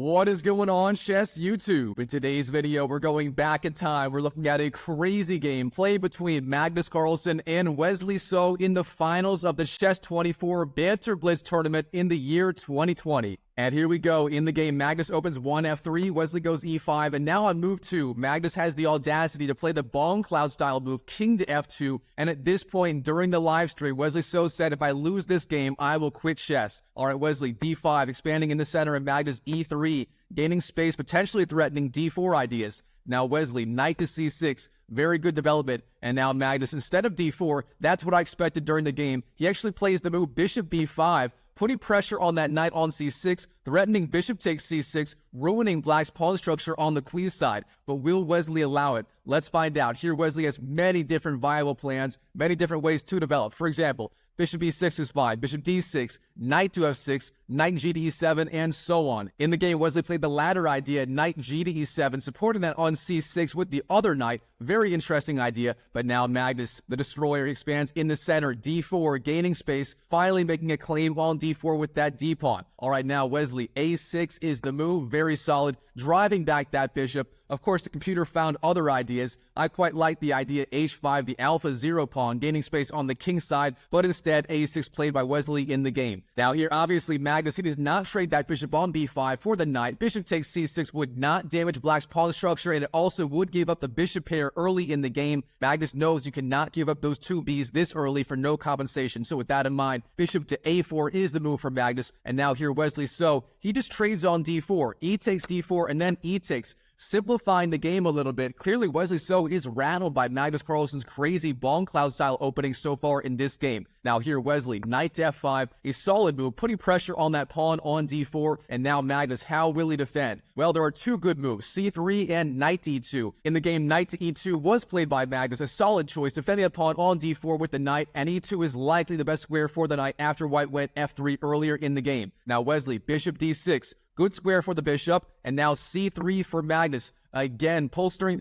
What is going on, Chess YouTube? In today's video, we're going back in time. We're looking at a crazy game played between Magnus Carlsen and Wesley So in the finals of the Chess24 Banter Blitz tournament in the year 2020. And here we go. In the game, Magnus opens 1 f3, Wesley goes e5, and now on move 2, Magnus has the audacity to play the Bongcloud style move, king to f2, and at this point during the live stream, Wesley So said, if I lose this game, I will quit chess. Alright, Wesley, d5, expanding in the center, and Magnus e3, gaining space, potentially threatening d4 ideas. Now Wesley, knight to c6, very good development, and now Magnus, instead of d4, that's what I expected during the game. He actually plays the move bishop b5, putting pressure on that knight on c6, threatening bishop takes c6, ruining black's pawn structure on the queen side. But will Wesley allow it? Let's find out. Here Wesley has many different viable plans, many different ways to develop. For example, bishop e6 is fine, bishop d6, knight to f6, knight g to e7, and so on. In the game, Wesley played the latter idea, knight g to e7, supporting that on c6 with the other knight. Very interesting idea, but now Magnus, the destroyer, expands in the center, d4, gaining space, finally making a claim on d4 with that d-pawn. Alright, now Wesley, a6 is the move, very solid, driving back that bishop. Of course, the computer found other ideas. I quite like the idea h5, the alpha 0 pawn, gaining space on the king side, but instead a6 played by Wesley in the game. Now here, obviously, Magnus, he does not trade that bishop on b5 for the knight. Bishop takes c6 would not damage black's pawn structure, and it also would give up the bishop pair early in the game. Magnus knows you cannot give up those two b's this early for no compensation, so with that in mind, bishop to a4 is the move for Magnus, and now here Wesley So, he just trades on d4, e takes d4, and then e takes, simplifying the game a little bit. Clearly, Wesley So is rattled by Magnus Carlsen's crazy Bongcloud style opening so far in this game. Now here, Wesley, knight to f5, a solid move, putting pressure on that pawn on d4, and now Magnus, how will he defend? Well, there are two good moves, c3 and knight to e2. In the game, knight to e2 was played by Magnus, a solid choice, defending the pawn on d4 with the knight, and e2 is likely the best square for the knight after white went f3 earlier in the game. Now Wesley, bishop d6, good square for the bishop, and now c3 for Magnus. Again, bolstering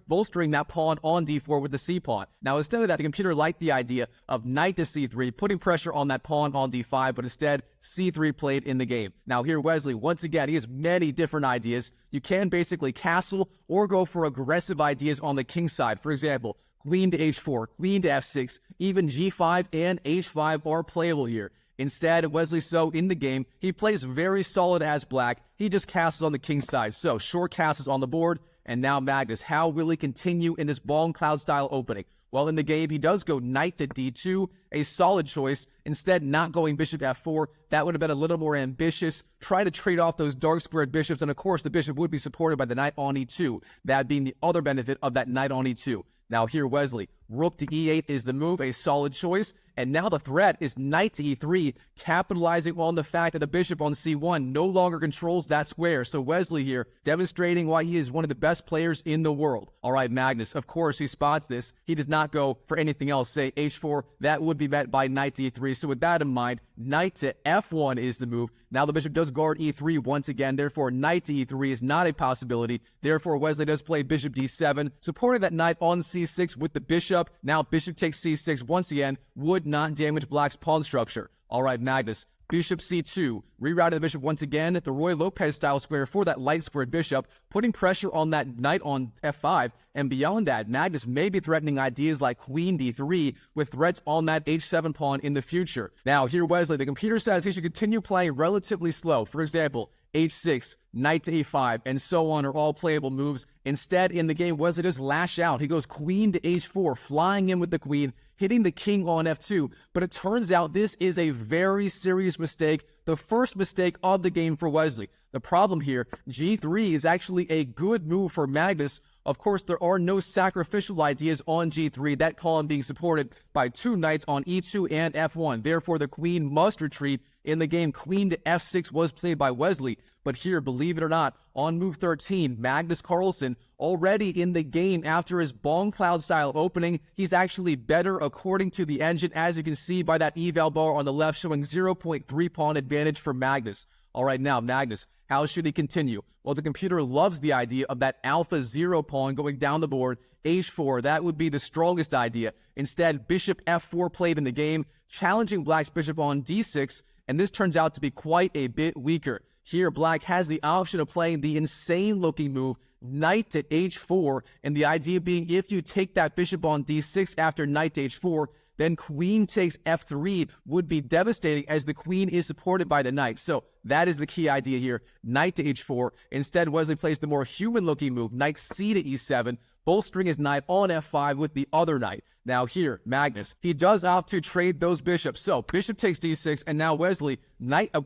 that pawn on d4 with the c-pawn. Now, instead of that, the computer liked the idea of knight to c3, putting pressure on that pawn on d5, but instead, c3 played in the game. Now here, Wesley, once again, he has many different ideas. You can basically castle or go for aggressive ideas on the king side. For example, queen to h4, queen to f6, even g5 and h5 are playable here. Instead, Wesley So in the game, he plays very solid as black. He just castles on the king side. So, short castles on the board. And now Magnus, how will he continue in this Bongcloud style opening? Well, in the game, he does go knight to d2, a solid choice. Instead, not going bishop f4. That would have been a little more ambitious. Try to trade off those dark squared bishops, and of course, the bishop would be supported by the knight on e2. That being the other benefit of that knight on e2. Now here, Wesley, rook to e8 is the move, a solid choice. And now the threat is knight to e3, capitalizing on the fact that the bishop on c1 no longer controls that square. So Wesley here, demonstrating why he is one of the best players in the world. Alright, Magnus, of course, he spots this. He does not go for anything else, say h4. That would be met by knight to e3. So with that in mind, knight to f1 is the move. Now the bishop does guard e3 once again. Therefore, knight to e3 is not a possibility. Therefore, Wesley does play bishop d7, supporting that knight on c6 with the bishop. Now bishop takes c6 once again, would not damage black's pawn structure. Alright, Magnus, bishop c2, rerouting the bishop once again, the Roy Lopez style square for that light squared bishop, putting pressure on that knight on f5, and beyond that, Magnus may be threatening ideas like queen d3 with threats on that h7 pawn in the future. Now here, Wesley, the computer says he should continue playing relatively slow. For example, h6, knight to e5, and so on are all playable moves. Instead, in the game, Wesley does lash out. He goes queen to h4, flying in with the queen, hitting the king on f2. But it turns out this is a very serious mistake, the first mistake of the game for Wesley. The problem here, g3 is actually a good move for Magnus. Of course, there are no sacrificial ideas on g3, that pawn being supported by two knights on e2 and f1. Therefore, the queen must retreat. In the game, queen to f6 was played by Wesley. But here, believe it or not, on move 13, Magnus Carlsen, already in the game after his Bongcloud style opening, he's actually better according to the engine, as you can see by that eval bar on the left showing 0.3 pawn advantage for Magnus. Alright, now Magnus, how should he continue? Well, the computer loves the idea of that alpha 0 pawn going down the board, h4, that would be the strongest idea. Instead, bishop f4 played in the game, challenging black's bishop on d6, and this turns out to be quite a bit weaker. Here, black has the option of playing the insane-looking move, knight to h4, and the idea being if you take that bishop on d6 after knight to h4, then queen takes f3 would be devastating as the queen is supported by the knight. So that is the key idea here, knight to h4. Instead, Wesley plays the more human-looking move, knight c to e7, bolstering his knight on f5 with the other knight. Now here, Magnus, he does opt to trade those bishops. So bishop takes d6, and now Wesley,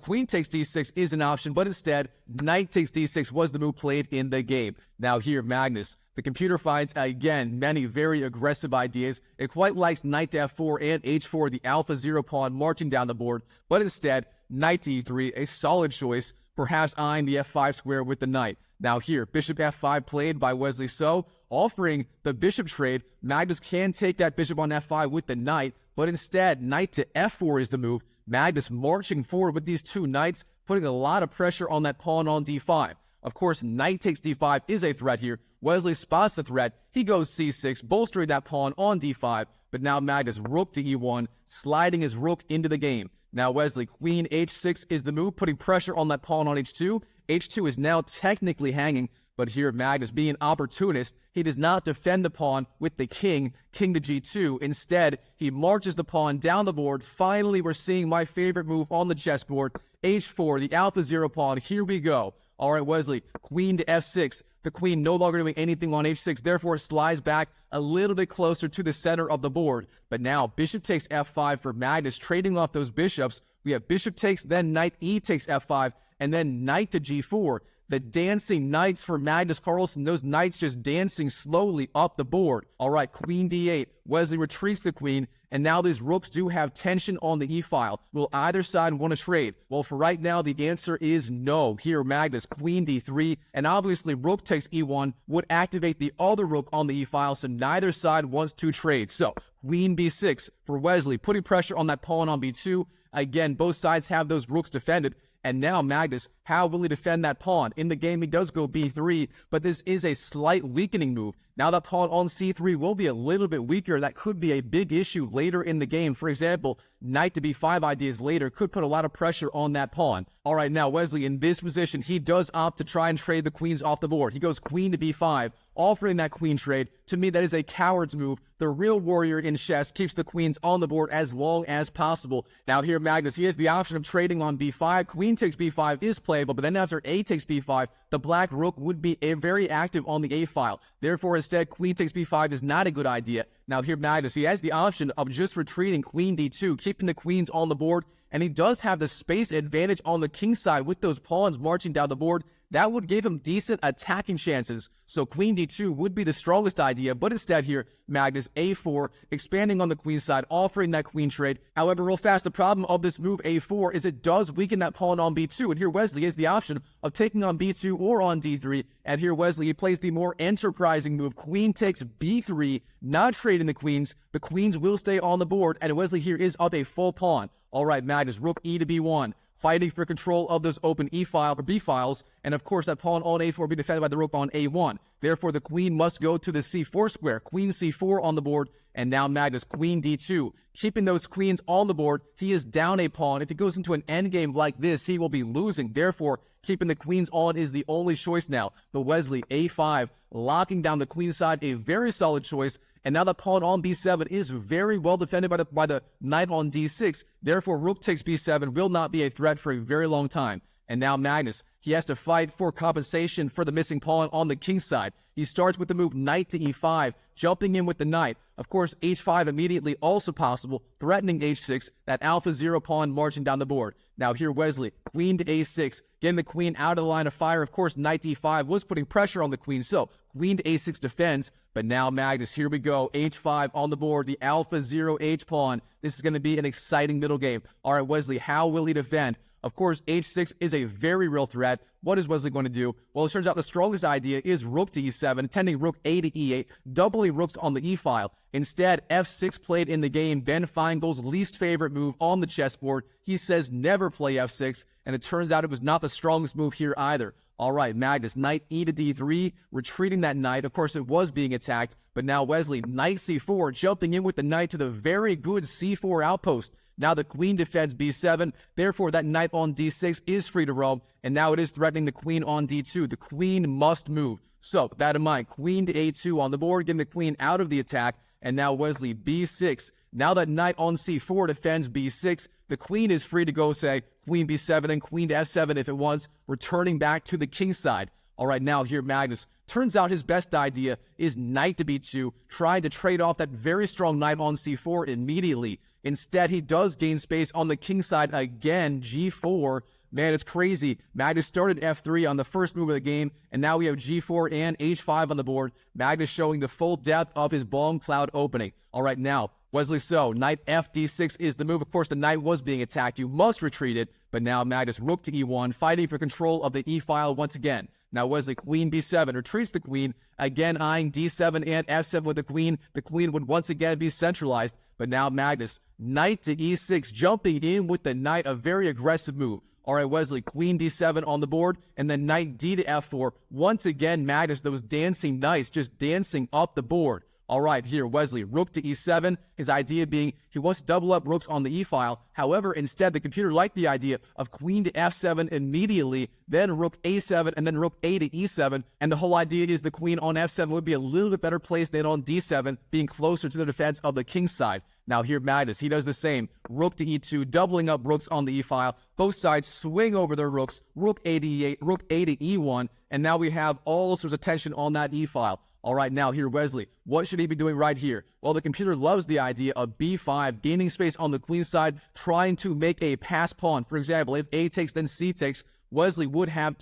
queen takes d6 is an option, but instead, knight takes d6 was the move played in the game. Now here, Magnus, the computer finds, again, many very aggressive ideas. It quite likes knight to f4 and h4, the alpha 0 pawn marching down the board, but instead, knight to e3, a solid choice, perhaps eyeing the f5 square with the knight. Now here, bishop f5 played by Wesley So, offering the bishop trade. Magnus can take that bishop on f5 with the knight, but instead, knight to f4 is the move. Magnus marching forward with these two knights, putting a lot of pressure on that pawn on d5. Of course, knight takes d5 is a threat here. Wesley spots the threat. He goes c6, bolstering that pawn on d5. But now Magnus rook to e1, sliding his rook into the game. Now Wesley, queen h6 is the move, putting pressure on that pawn on h2. h2 is now technically hanging, but here Magnus, being an opportunist, he does not defend the pawn with the king to g2. Instead, he marches the pawn down the board. Finally, we're seeing my favorite move on the chessboard, h4, the alpha 0 pawn. Here we go. All right, Wesley, queen to f6. The queen no longer doing anything on h6, therefore slides back a little bit closer to the center of the board. But now, bishop takes f5 for Magnus, trading off those bishops. We have bishop takes, then knight e takes f5, and then knight to g4. The dancing knights for Magnus Carlsen, those knights just dancing slowly up the board. All right, queen d8. Wesley retreats the queen, and now these rooks do have tension on the e-file. Will either side want to trade? Well, for right now, the answer is no. Here, Magnus, queen d3, and obviously rook takes e1 would activate the other rook on the e-file, so neither side wants to trade. So, queen b6 for Wesley, putting pressure on that pawn on b2. Again, both sides have those rooks defended. And now Magnus, how will he defend that pawn? In the game, he does go b3, but this is a slight weakening move. Now that pawn on c3 will be a little bit weaker. That could be a big issue later in the game. For example, knight to b5 ideas later could put a lot of pressure on that pawn. All right, now Wesley, in this position, he does opt to try and trade the queens off the board. He goes queen to b5, offering that queen trade. To me, that is a coward's move. The real warrior in chess keeps the queens on the board as long as possible. Now here, Magnus, he has the option of trading on b5. Queen takes b5 is playable, but then after a takes b5, the black rook would be very active on the a-file. Therefore, instead, queen takes b5 is not a good idea. Now here, Magnus, he has the option of just retreating queen d2, keeping the queens on the board, and he does have the space advantage on the king side with those pawns marching down the board. That would give him decent attacking chances. So queen d2 would be the strongest idea, but instead here, Magnus, a4, expanding on the queen side, offering that queen trade. However, real fast, the problem of this move a4 is it does weaken that pawn on b2, and here Wesley has the option of taking on b2 or on d3, and here Wesley, he plays the more enterprising move. Queen takes b3, not trading the queens. The queens will stay on the board, and Wesley here is up a full pawn. All right, Magnus, rook e to b1. Fighting for control of those open e-file or b-files, and of course that pawn on a4 will be defended by the rook on a1. Therefore, the queen must go to the c4 square. Queen c4 on the board, and now Magnus, queen d2. Keeping those queens on the board, he is down a pawn. If he goes into an endgame like this, he will be losing. Therefore, keeping the queens on is the only choice now. But Wesley, a5, locking down the queen side, a very solid choice. And now the pawn on b7 is very well defended by the knight on d6. Therefore, rook takes b7 will not be a threat for a very long time. And now Magnus, he has to fight for compensation for the missing pawn on the king side. He starts with the move knight to e5, jumping in with the knight. Of course, h5 immediately also possible, threatening h6, that alpha 0 pawn marching down the board. Now here Wesley, queen to a6, getting the queen out of the line of fire. Of course, knight d5 was putting pressure on the queen, so queen to a6 defends. But now Magnus, here we go, h5 on the board, the alpha 0 h pawn. This is going to be an exciting middle game. All right, Wesley, how will he defend? Of course, h6 is a very real threat. What is Wesley going to do? Well, it turns out the strongest idea is rook to e7, attending rook a to e8, doubling rooks on the e-file. Instead, f6 played in the game, Ben Feingold's least favorite move on the chessboard. He says never play f6, and it turns out it was not the strongest move here either. All right, Magnus, knight e to d3, retreating that knight. Of course, it was being attacked, but now Wesley, knight c4, jumping in with the knight to the very good c4 outpost. Now the queen defends b7, therefore that knight on d6 is free to roam, and now it is threatening the queen on d2. The queen must move. So, with that in mind, queen to a2 on the board, getting the queen out of the attack, and now Wesley, b6. Now that knight on c4 defends b6, the queen is free to go, say, queen b7 and queen to f7 if it wants, returning back to the king side. All right, now here Magnus. Turns out his best idea is knight to b2, trying to trade off that very strong knight on c4 immediately. Instead, he does gain space on the king side again, g4. Man, it's crazy. Magnus started f3 on the first move of the game, and now we have g4 and h5 on the board. Magnus showing the full depth of his Bongcloud opening. All right, now, Wesley So, knight f d6 is the move. Of course, the knight was being attacked. You must retreat it, but now Magnus, rook to e1, fighting for control of the e-file once again. Now Wesley, queen b7, retreats the queen, again eyeing d7 and f7 with the queen. The queen would once again be centralized, but now Magnus, knight to e6, jumping in with the knight, a very aggressive move. All right, Wesley, queen d7 on the board, and then knight d to f4. Once again, Magnus, those dancing knights, just dancing up the board. All right, here, Wesley, rook to e7. His idea being he wants to double up rooks on the e-file. However, instead, the computer liked the idea of queen to f7 immediately, then rook a7, and then rook a to e7. And the whole idea is the queen on f7 would be a little bit better placed than on d7, being closer to the defense of the king side. Now here, Magnus, he does the same. Rook to e2, doubling up rooks on the e-file. Both sides swing over their rooks. Rook a to e8, rook a to e1, and now we have all sorts of tension on that e-file. All right, now here, Wesley, what should he be doing right here? Well, the computer loves the idea of b5, gaining space on the queen side, trying to make a pass pawn. For example, if a takes, then c takes, Wesley would have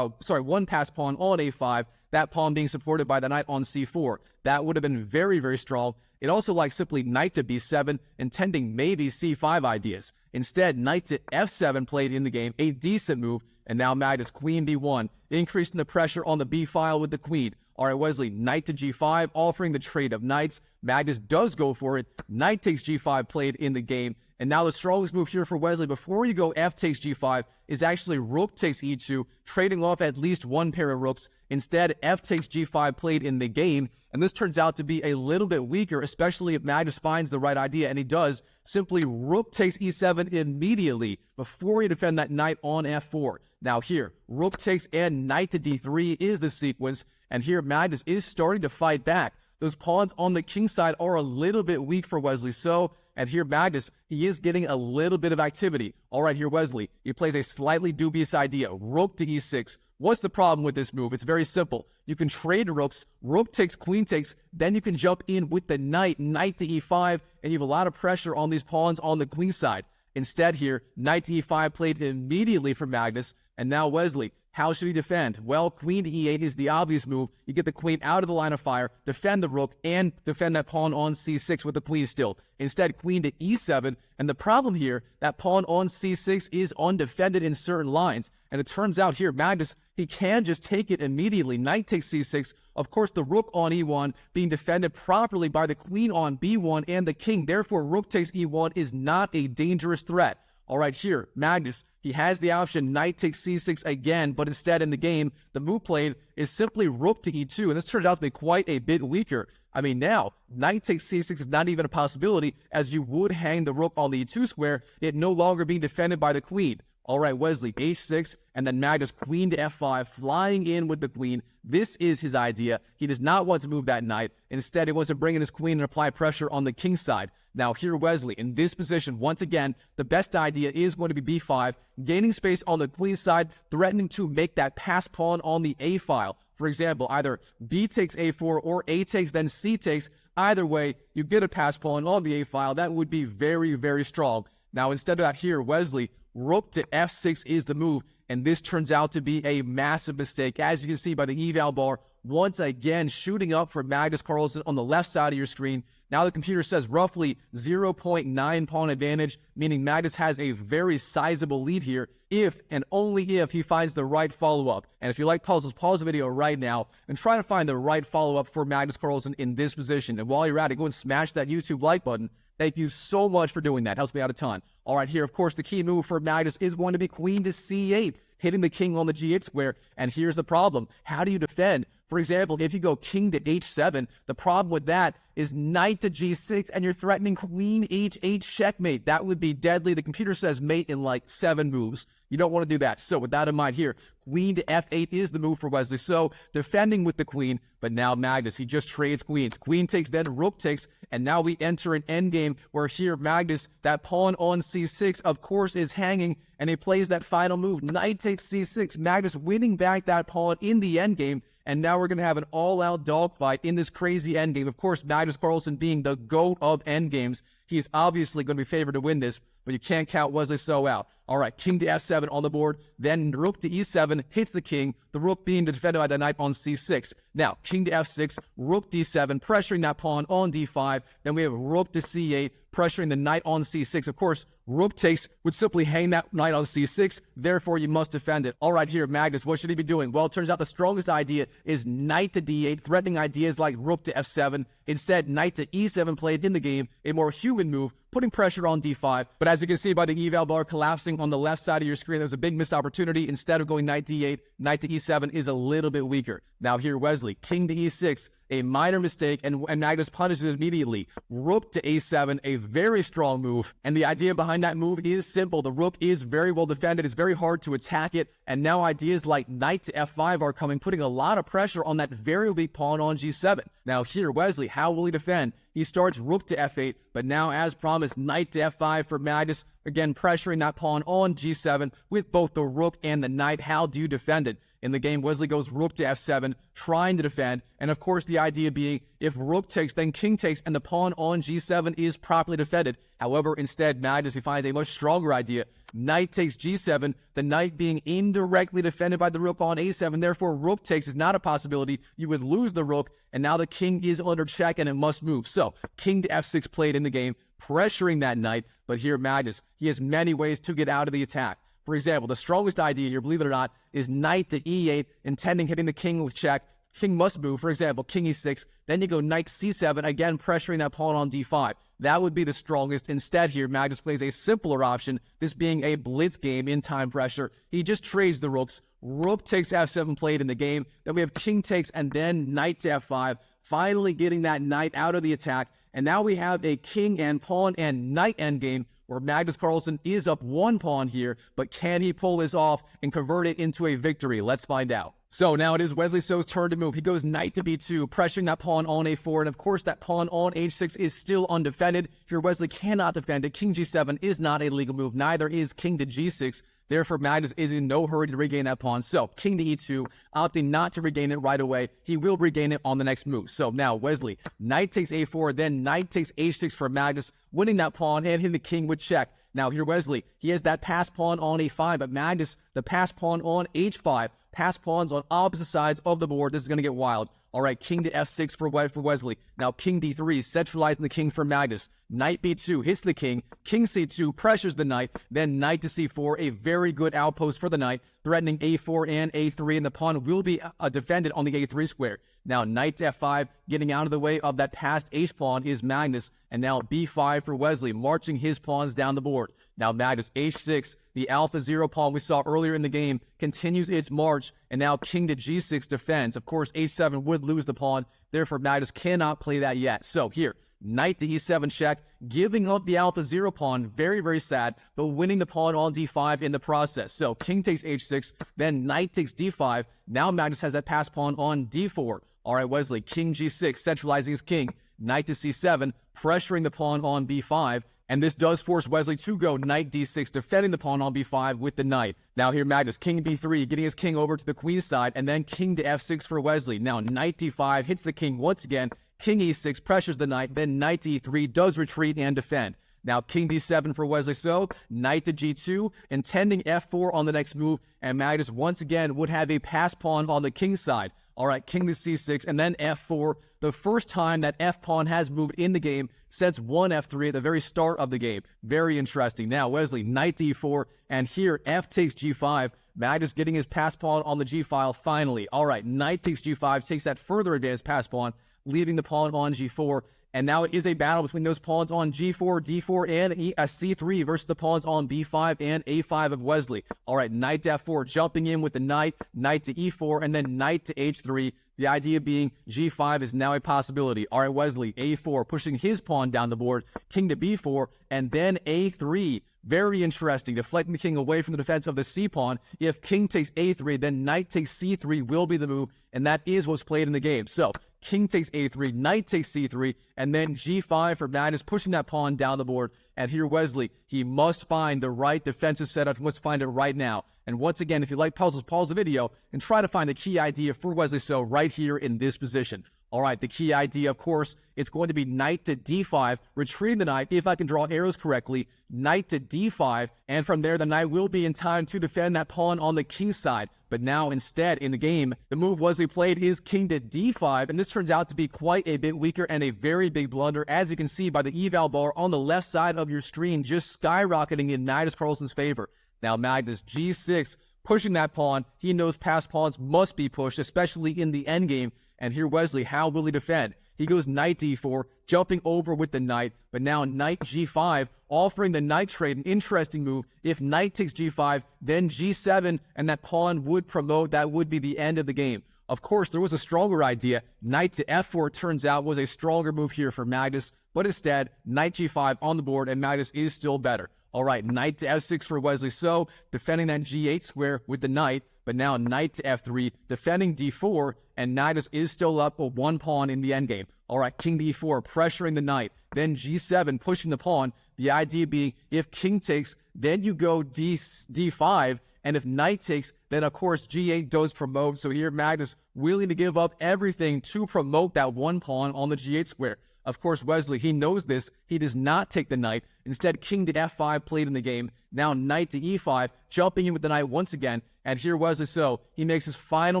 one pass pawn on a5, that pawn being supported by the knight on c4. That would have been very, very strong. It also likes simply knight to b7, intending maybe c5 ideas. Instead, knight to f7 played in the game, a decent move, and now Magnus, queen b1, increasing the pressure on the b-file with the queen. All right, Wesley, knight to g5, offering the trade of knights. Magnus does go for it. Knight takes g5 played in the game. And now the strongest move here for Wesley, before you go f takes g5, is actually rook takes e2, trading off at least one pair of rooks. Instead, f takes g5 played in the game. And this turns out to be a little bit weaker, especially if Magnus finds the right idea. And he does. Simply rook takes e7 immediately before you defend that knight on f4. Now here, rook takes and knight to d3 is the sequence. And here, Magnus is starting to fight back. Those pawns on the king side are a little bit weak for Wesley So. And here, Magnus, he is getting a little bit of activity. All right, here, Wesley, he plays a slightly dubious idea. Rook to e6. What's the problem with this move? It's very simple. You can trade rooks. Rook takes, queen takes. Then you can jump in with the knight, knight to e5. And you have a lot of pressure on these pawns on the queen side. Instead here, knight to e5 played immediately for Magnus. And now Wesley, how should he defend? Well, queen to e8 is the obvious move. You get the queen out of the line of fire, defend the rook, and defend that pawn on c6 with the queen still. Instead, queen to e7, and the problem here, that pawn on c6 is undefended in certain lines. And it turns out here, Magnus, he can just take it immediately. Knight takes c6. Of course, the rook on e1 being defended properly by the queen on b1 and the king. Therefore, rook takes e1 is not a dangerous threat. All right, here, Magnus, he has the option knight takes c6 again, but instead in the game, the move played is simply rook to e2, and this turns out to be quite a bit weaker. I mean, now, knight takes c6 is not even a possibility, as you would hang the rook on the e2 square, it no longer being defended by the queen. All right, Wesley, h6, and then Magnus, queen to f5, flying in with the queen. This is his idea. He does not want to move that knight. Instead, he wants to bring in his queen and apply pressure on the king side. Now here, Wesley, in this position, once again, the best idea is going to be b5, gaining space on the queen side, threatening to make that pass pawn on the a-file. For example, either b takes a4 or a takes, then c takes. Either way, you get a pass pawn on the a-file. That would be very, very strong. Now, instead of that here, Wesley, rook to f6 is the move. and this turns out to be a massive mistake. As you can see by the eval bar, once again shooting up for Magnus Carlsen on the left side of your screen. Now the computer says roughly 0.9 pawn advantage, meaning Magnus has a very sizable lead here if and only if he finds the right follow-up. And if you like puzzles, pause the video right now and try to find the right follow-up for Magnus Carlsen in this position. And while you're at it, go and smash that YouTube like button. Thank you so much for doing that. Helps me out a ton. All right, here, of course, the key move for Magnus is going to be queen to c8, hitting the king on the g8 square. And here's the problem. How do you defend? For example, if you go king to h7, the problem with that is knight to g6, and you're threatening queen h8 checkmate. That would be deadly. The computer says mate in like 7 moves. You don't want to do that. So with that in mind here, queen to f8 is the move for Wesley So, defending with the queen. But now Magnus, he just trades queens. Queen takes, then rook takes, and now we enter an endgame where here Magnus, that pawn on c6, of course, is hanging, and he plays that final move. Knight takes c6, Magnus winning back that pawn in the endgame. And now we're going to have an all-out dogfight in this crazy endgame. Of course, Magnus Carlsen being the GOAT of endgames, he is obviously going to be favored to win this, but you can't count Wesley So out. All right, king to f7 on the board, then rook to e7 hits the king, the rook being defended by the knight on c6. Now, king to f6, rook d7, pressuring that pawn on d5. Then we have rook to c8, pressuring the knight on c6. Of course, rook takes would simply hang that knight on c6, therefore you must defend it. All right, here, Magnus, what should he be doing? Well, it turns out the strongest idea is knight to d8, threatening ideas like rook to f7. Instead, knight to e7 played in the game, a more human move, putting pressure on d5. But as you can see by the eval bar collapsing on the left side of your screen, there's a big missed opportunity. Instead of going knight d8, knight to e7 is a little bit weaker. Now here, Wesley, king to e6, a minor mistake, and Magnus punishes it immediately. Rook to a7, a very strong move, and the idea behind that move is simple. The rook is very well defended. It's very hard to attack it, and now ideas like knight to f5 are coming, putting a lot of pressure on that very weak pawn on g7. Now here, Wesley, how will he defend? He starts rook to f8, but now, as promised, knight to f5 for Magnus, again pressuring that pawn on g7 with both the rook and the knight. How do you defend it? In the game, Wesley goes rook to f7, trying to defend, and of course the idea being if rook takes, then king takes, and the pawn on g7 is properly defended. However, instead, Magnus, he finds a much stronger idea. Knight takes g7, the knight being indirectly defended by the rook on a7, therefore rook takes is not a possibility. You would lose the rook, and now the king is under check and it must move. So, king to f6 played in the game, pressuring that knight, but here Magnus, he has many ways to get out of the attack. For example, the strongest idea here, believe it or not, is knight to e8, intending hitting the king with check. King must move, for example, king e6, then you go knight c7, again pressuring that pawn on d5. That would be the strongest. Instead here, Magnus plays a simpler option, this being a blitz game in time pressure. He just trades the rooks. Rook takes f7 played in the game, then we have king takes, and then knight to f5, finally getting that knight out of the attack. And now we have a king and pawn and knight endgame, where Magnus Carlsen is up 1 pawn here, but can he pull this off and convert it into a victory? Let's find out. So now it is Wesley So's turn to move. He goes knight to b2, pressuring that pawn on a4, and of course that pawn on h6 is still undefended. Here Wesley cannot defend it. King g7 is not a legal move, neither is king to g6. Therefore, Magnus is in no hurry to regain that pawn. So, king to e2, opting not to regain it right away. He will regain it on the next move. So now, Wesley, knight takes a4, then knight takes h6 for Magnus, winning that pawn and hitting the king with check. Now here, Wesley, he has that passed pawn on a5, but Magnus, the passed pawn on h5, passed pawns on opposite sides of the board. This is going to get wild. All right, king to f6 for Wesley. Now king d3, centralizing the king for Magnus. Knight b2 hits the king. King c2 pressures the knight. Then knight to c4, a very good outpost for the knight, threatening a4 and a3, and the pawn will be defended on the a3 square. Now knight to f5, getting out of the way of that passed h-pawn is Magnus, and now b5 for Wesley, marching his pawns down the board. Now Magnus h6, the alpha 0 pawn we saw earlier in the game, continues its march, and now king to g6 defends. Of course, h7 would lose the pawn, therefore Magnus cannot play that yet. So here, knight to e7 check, giving up the alpha 0 pawn, very, very sad, but winning the pawn on d5 in the process. So king takes h6, then knight takes d5. Now Magnus has that passed pawn on d4. All right, Wesley, king g6, centralizing his king. Knight to c7, pressuring the pawn on b5. And this does force Wesley to go knight d6, defending the pawn on b5 with the knight. Now here, Magnus, king b3, getting his king over to the queen side, and then king to f6 for Wesley. Now knight d5 hits the king once again. King e6 pressures the knight, then knight e3 does retreat and defend. Now king d7 for Wesley So, knight to g2, intending f4 on the next move, and Magnus once again would have a pass pawn on the king side. All right, king to c6, and then f4, the first time that f-pawn has moved in the game since 1f3 at the very start of the game. Very interesting. Now, Wesley, knight d4, and here, f takes g5. Magnus getting his pass pawn on the g-file finally. All right, knight takes g5, takes that further advanced pass pawn, leaving the pawn on g4. And now it is a battle between those pawns on g4, d4, and c3 versus the pawns on b5 and a5 of Wesley. All right, knight to f4, jumping in with the knight to e4, and then knight to h3. The idea being g5 is now a possibility. All right, Wesley, a4, pushing his pawn down the board, king to b4, and then a3. Very interesting, deflecting the king away from the defense of the c-pawn. If king takes a3, then knight takes c3 will be the move, and that is what's played in the game. So, king takes a3, knight takes c3, and then g5 for Magnus, pushing that pawn down the board. And here Wesley, he must find the right defensive setup. He must find it right now. And once again, if you like puzzles, pause the video and try to find the key idea for Wesley So right here in this position. All right, the key idea, of course, it's going to be knight to d5, retreating the knight, if I can draw arrows correctly, knight to d5, and from there, the knight will be in time to defend that pawn on the king side. But now, instead, in the game, the move Wesley played is king to d5, and this turns out to be quite a bit weaker and a very big blunder, as you can see by the eval bar on the left side of your screen, just skyrocketing in Magnus Carlsen's favor. Now, Magnus, g6, pushing that pawn. He knows past pawns must be pushed, especially in the endgame. And here Wesley, how will he defend? He goes knight d4, jumping over with the knight, but now knight g5, offering the knight trade, an interesting move. If knight takes g5, then g7, and that pawn would promote. That would be the end of the game. Of course, there was a stronger idea. Knight to f4, turns out, was a stronger move here for Magnus, but instead, knight g5 on the board, and Magnus is still better. All right, knight to f6 for Wesley So, defending that g8 square with the knight, but now knight to f3, defending d4, and Magnus is still up with one pawn in the endgame. All right, king to e4, pressuring the knight, then g7, pushing the pawn. The idea being, if king takes, then you go d5, and if knight takes, then of course g8 does promote. So here Magnus willing to give up everything to promote that one pawn on the g8 square. Of course, Wesley, he knows this. He does not take the knight. Instead, king to f5 played in the game. Now knight to e5, jumping in with the knight once again. And here Wesley So, he makes his final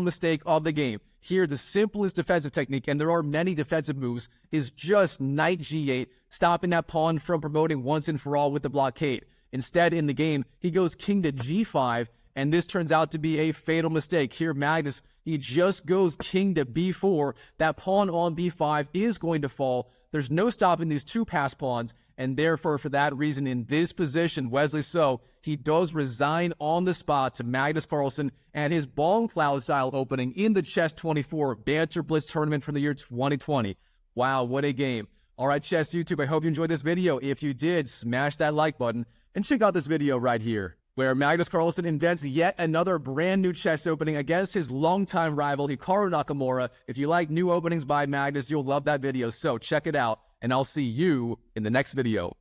mistake of the game. Here, the simplest defensive technique, and there are many defensive moves, is just knight g8, stopping that pawn from promoting once and for all with the blockade. Instead, in the game, he goes king to g5, and this turns out to be a fatal mistake. Here, Magnus, he just goes king to b4. That pawn on b5 is going to fall. There's no stopping these two pass pawns, and therefore, for that reason, in this position, Wesley So, he does resign on the spot to Magnus Carlsen and his Bongcloud style opening in the Chess24 Banter Blitz tournament from the year 2020. Wow, what a game. All right, Chess YouTube, I hope you enjoyed this video. If you did, smash that like button and check out this video right here, where Magnus Carlsen invents yet another brand new chess opening against his longtime rival, Hikaru Nakamura. If you like new openings by Magnus, you'll love that video, so check it out, and I'll see you in the next video.